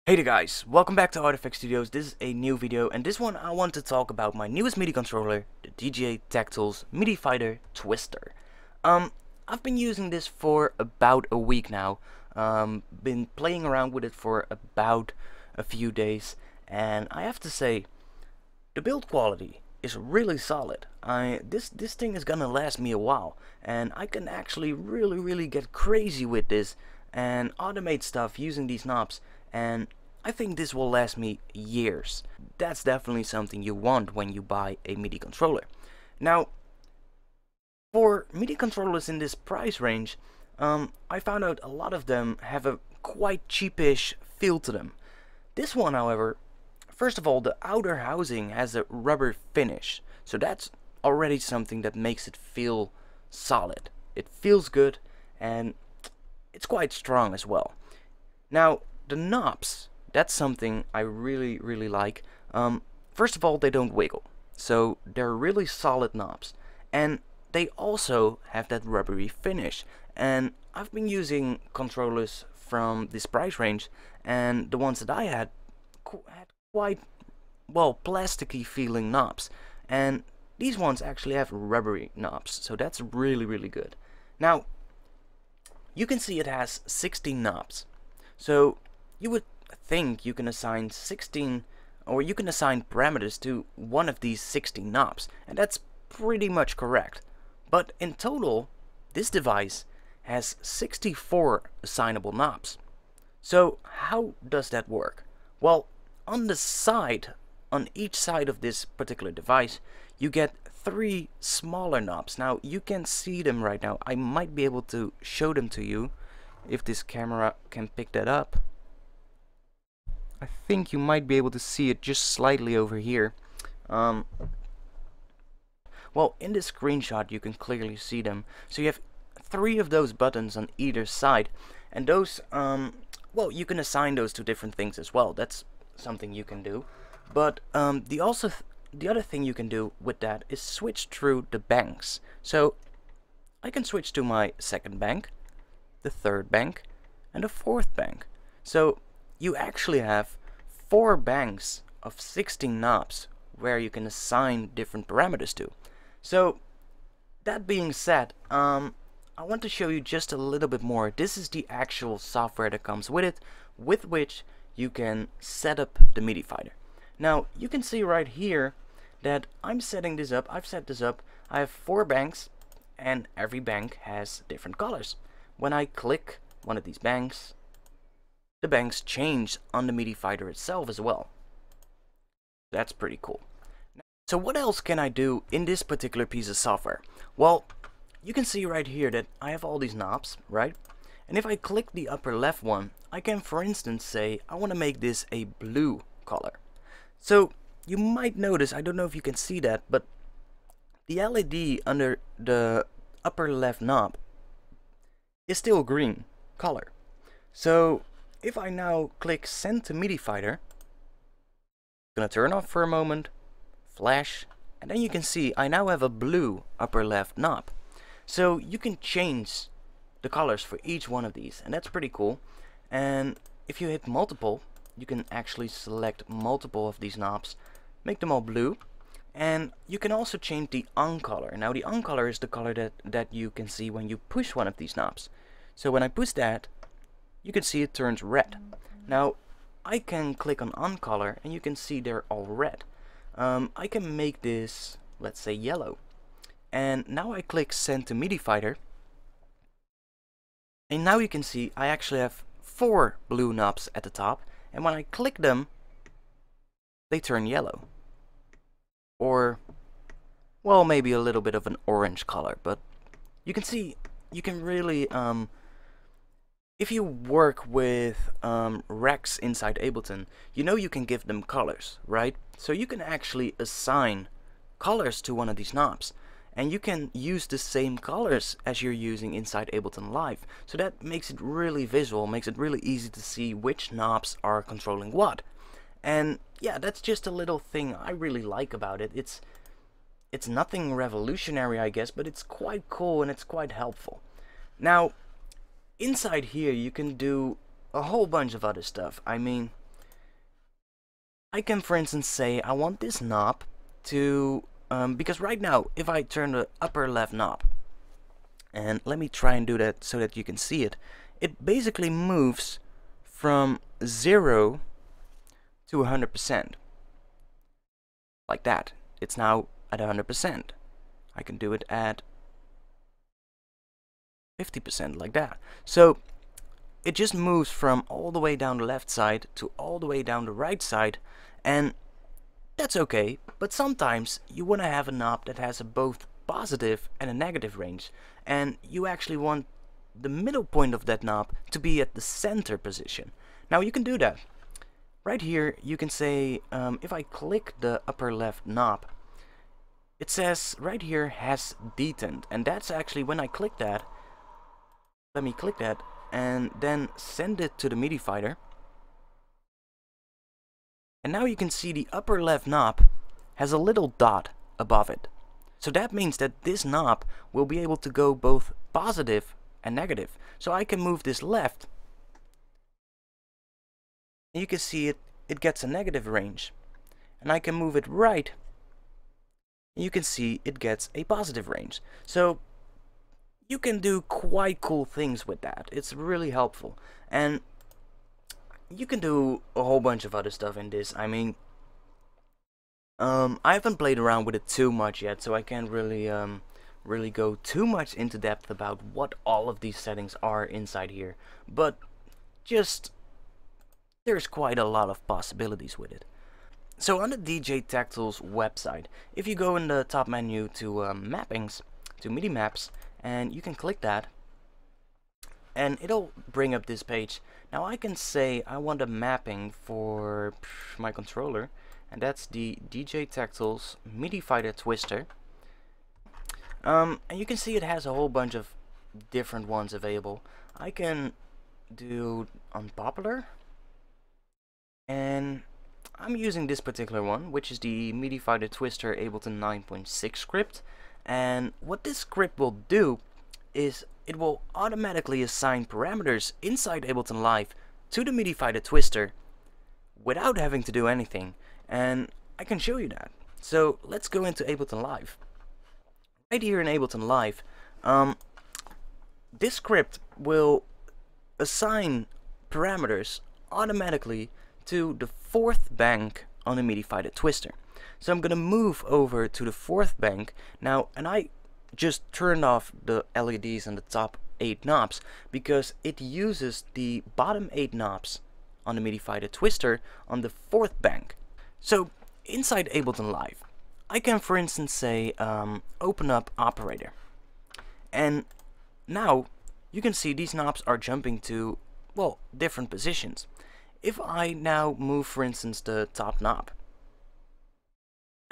Hey there guys, welcome back to Artifact Studios. This is a new video, and this one I want to talk about my newest MIDI controller, the DJI Tech Tools MIDI Fighter Twister. I've been using this for about a week now. Been playing around with it for about a few days, and I have to say, the build quality is really solid. This thing is gonna last me a while, and I can actually really get crazy with this and automate stuff using these knobs, and I think this will last me years. That's definitely something you want when you buy a MIDI controller. Now, for MIDI controllers in this price range, I found out a lot of them have a quite cheapish feel to them. This one, however, first of all, the outer housing has a rubber finish, so that's already something that makes it feel solid. It feels good, and it's quite strong as well. Now, the knobs, that's something I really like. First of all, they don't wiggle, so they're really solid knobs, and they also have that rubbery finish. And I've been using controllers from this price range, and the ones that I had quite, well, plasticky feeling knobs, and these ones actually have rubbery knobs, so that's really good. Now, you can see it has 16 knobs, so you would think you can assign 16, or you can assign parameters to one of these 16 knobs, and that's pretty much correct. But in total, this device has 64 assignable knobs. So how does that work? Well, on the side, on each side of this particular device, you get 3 smaller knobs. Now, you can see them right now. I might be able to show them to you if this camera can pick that up. I think you might be able to see it just slightly over here. Well, in this screenshot you can clearly see them. So you have 3 of those buttons on either side, and those, well, you can assign those to different things as well. That's something you can do. But the other thing you can do with that is switch through the banks. So I can switch to my second bank, the third bank, and the fourth bank. So you actually have 4 banks of 16 knobs where you can assign different parameters to. So that being said, I want to show you just a little bit more. This is the actual software that comes with it, with which you can set up the MIDI Fighter. Now, you can see right here that I'm setting this up. I've set this up. I have 4 banks, and every bank has different colors. When I click one of these banks, the banks change on the MIDI Fighter itself as well. That's pretty cool. So what else can I do in this particular piece of software? Well, you can see right here that I have all these knobs, right? And if I click the upper left one, I can, for instance, say I want to make this a blue color. So you might notice, I don't know if you can see that, but the LED under the upper left knob is still green color. So if I now click send to MIDI Fighter, it's gonna turn off for a moment, flash, and then you can see I now have a blue upper left knob. So you can change the colors for each one of these, and that's pretty cool. And if you hit multiple, you can actually select multiple of these knobs, make them all blue, and you can also change the on color. Now the on color is the color that you can see when you push one of these knobs. So when I push that, you can see it turns red. Now I can click on color and you can see they're all red. I can make this, let's say, yellow, and now I click send to MIDI Fighter, and now you can see I actually have 4 blue knobs at the top, and when I click them, they turn yellow, or, well, maybe a little bit of an orange color. But you can see you can really if you work with racks inside Ableton, you know you can give them colors, right? So you can actually assign colors to one of these knobs, and you can use the same colors as you're using inside Ableton Live. So that makes it really visual, makes it really easy to see which knobs are controlling what. And yeah, that's just a little thing I really like about it. It's nothing revolutionary, I guess, but it's quite cool and it's quite helpful. Now, inside here you can do a whole bunch of other stuff. I mean, I can, for instance, say I want this knob to, because right now, if I turn the upper left knob, and let me try and do that so that you can see it, it basically moves from 0 to 100%. Like that. It's now at 100%. I can do it at 50% like that. So it just moves from all the way down the left side to all the way down the right side, and that's okay, but sometimes you want to have a knob that has a both positive and a negative range, and you actually want the middle point of that knob to be at the center position. Now you can do that. Right here you can say, if I click the upper left knob, it says right here has detent, and that's actually when I click that. Let me click that and then send it to the MIDI fighter. And now you can see the upper left knob has a little dot above it. So that means that this knob will be able to go both positive and negative. So I can move this left. And you can see it gets a negative range. And I can move it right. And you can see it gets a positive range. So you can do quite cool things with that. It's really helpful. And you can do a whole bunch of other stuff in this. I mean, I haven't played around with it too much yet, so I can't really go too much into depth about what all of these settings are inside here. But just there's quite a lot of possibilities with it. So on the DJ Tech Tools website, if you go in the top menu to mappings, to MIDI maps, and you can click that, and it'll bring up this page. Now I can say I want a mapping for my controller, and that's the DJ Tech Tools MIDI Fighter Twister. And you can see it has a whole bunch of different ones available. I can do unpopular, and I'm using this particular one, which is the MIDI Fighter Twister Ableton 9.6 script. And what this script will do is it will automatically assign parameters inside Ableton Live to the MIDI Fighter Twister without having to do anything. And I can show you that. So let's go into Ableton Live. Right here in Ableton Live, this script will assign parameters automatically to the 4th bank on the MIDI Fighter Twister. So I'm gonna move over to the 4th bank now, and I just turned off the LEDs on the top 8 knobs because it uses the bottom 8 knobs on the MIDI Fighter Twister on the 4th bank. So inside Ableton Live, I can, for instance, say open up operator, and now you can see these knobs are jumping to, well, different positions. If I now move, for instance, the top knob,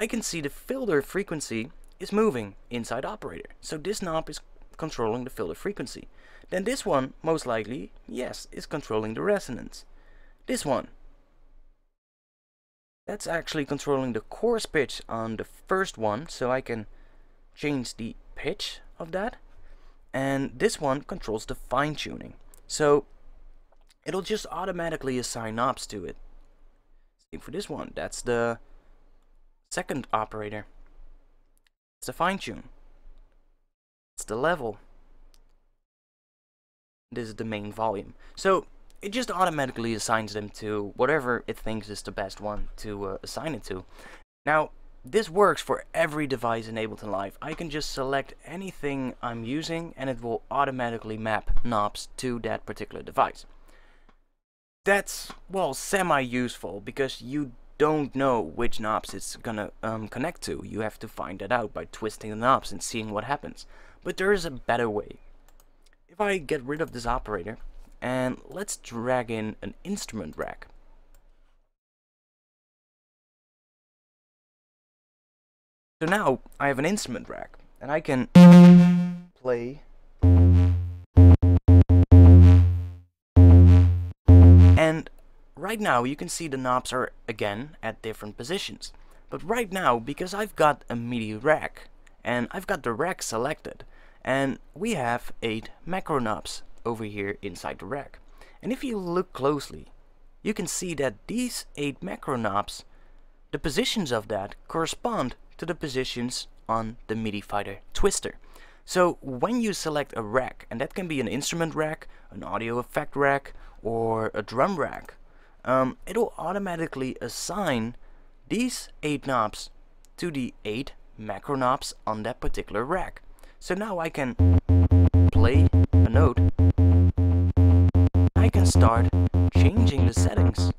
I can see the filter frequency is moving inside operator. So this knob is controlling the filter frequency. Then this one, most likely, yes, is controlling the resonance. This one, that's actually controlling the chorus pitch on the first one, so I can change the pitch of that. And this one controls the fine tuning. So it'll just automatically assign knobs to it. Same for this one, that's the 2nd operator. It's the fine tune. It's the level. This is the main volume. So it just automatically assigns them to whatever it thinks is the best one to assign it to. Now this works for every device in Ableton Live. I can just select anything I'm using and it will automatically map knobs to that particular device. That's, well, semi-useful because you don't know which knobs it's gonna connect to. You have to find that out by twisting the knobs and seeing what happens. But there is a better way. If I get rid of this operator, and let's drag in an instrument rack. So now I have an instrument rack, and I can play. And right now you can see the knobs are again at different positions. But right now, because I've got a MIDI rack and I've got the rack selected, and we have 8 macro knobs over here inside the rack. And if you look closely, you can see that these 8 macro knobs, the positions of that correspond to the positions on the MIDI Fighter Twister. So when you select a rack, and that can be an instrument rack, an audio effect rack, or a drum rack, it'll automatically assign these 8 knobs to the 8 macro knobs on that particular rack. So now I can play a note, I can start changing the settings.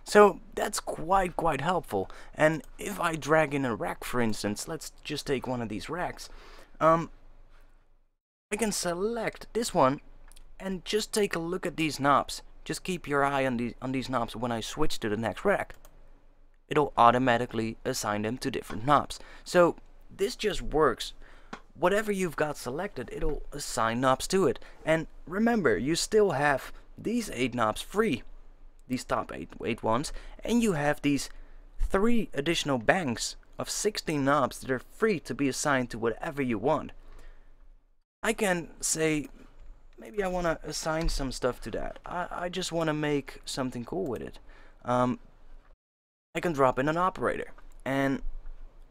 So that's quite helpful. And if I drag in a rack, for instance, let's just take one of these racks, I can select this one and just take a look at these knobs. Just keep your eye on these knobs. When I switch to the next rack, it'll automatically assign them to different knobs. So this just works. Whatever you've got selected, it'll assign knobs to it. And remember, you still have these 8 knobs free, these top 8 ones, and you have these 3 additional banks of 16 knobs that are free to be assigned to whatever you want. I can say, maybe I want to assign some stuff to that. I just want to make something cool with it. I can drop in an operator, and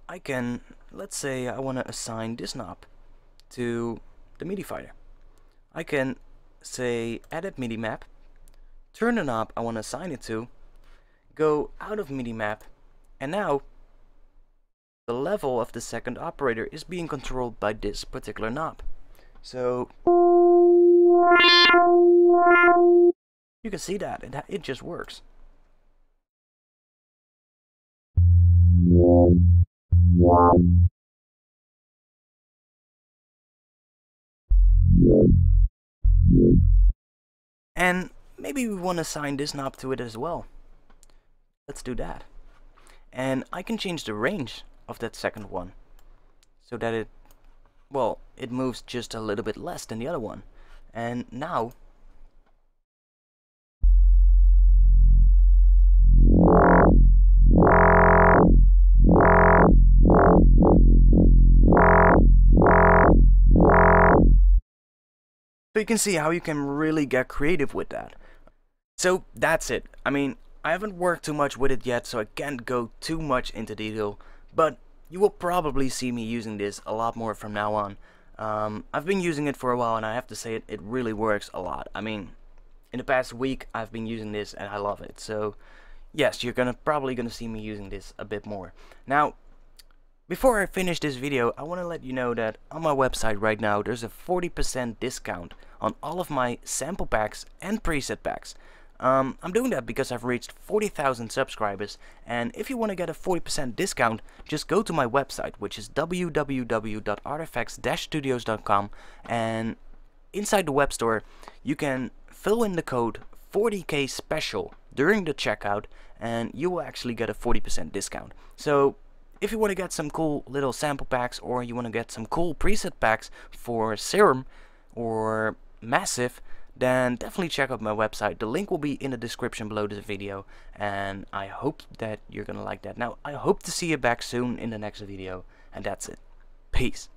I can, let's say I want to assign this knob to the MIDI Fighter. I can say edit MIDI map, turn the knob I want to assign it to, go out of MIDI map, and now the level of the second operator is being controlled by this particular knob. So you can see that it just works. And maybe we want to assign this knob to it as well. Let's do that. And I can change the range of that second one so that it, well, it moves just a little bit less than the other one. And now so you can see how you can really get creative with that. So that's it. I mean, I haven't worked too much with it yet, so I can't go too much into detail, but you will probably see me using this a lot more from now on. I've been using it for a while, and I have to say it really works a lot. I mean, in the past week I've been using this and I love it. So yes, you're probably gonna see me using this a bit more. Now, before I finish this video, I want to let you know that on my website right now there's a 40% discount on all of my sample packs and preset packs. I'm doing that because I've reached 40,000 subscribers, and if you want to get a 40% discount, just go to my website, which is www.artifacts-studios.com, and inside the web store you can fill in the code 40k special during the checkout, and you will actually get a 40% discount. So if you want to get some cool little sample packs, or you want to get some cool preset packs for Serum or Massive, then definitely check out my website. The link will be in the description below this video, and I hope that you're gonna like that. Now, I hope to see you back soon in the next video, and that's it. Peace.